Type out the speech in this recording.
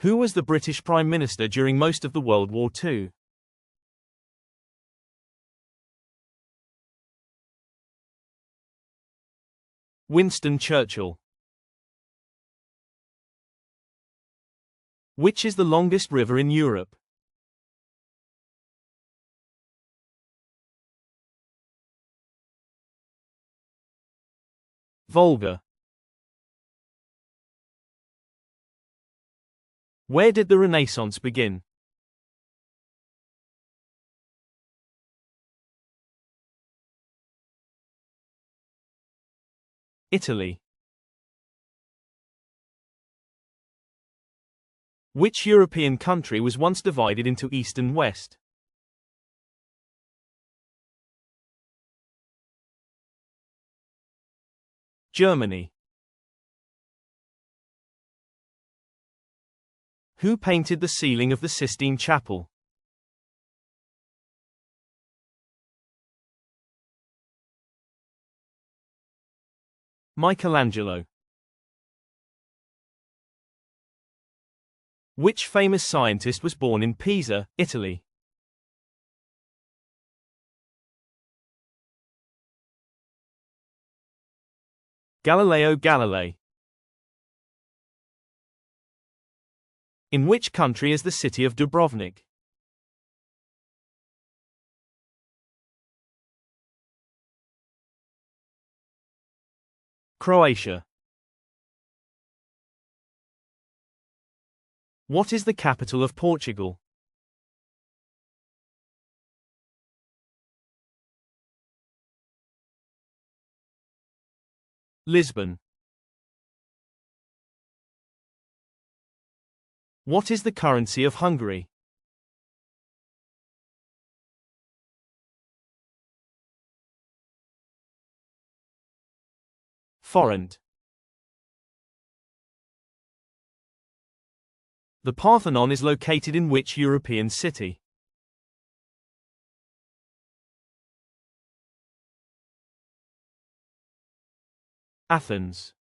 Who was the British Prime Minister during most of the World War II? Winston Churchill. Which is the longest river in Europe? Volga. Where did the Renaissance begin? Italy. Which European country was once divided into East and West? Germany. Who painted the ceiling of the Sistine Chapel? Michelangelo. Which famous scientist was born in Pisa, Italy? Galileo Galilei. In which country is the city of Dubrovnik? Croatia. What is the capital of Portugal? Lisbon. What is the currency of Hungary? Forint. The Parthenon is located in which European city? Athens.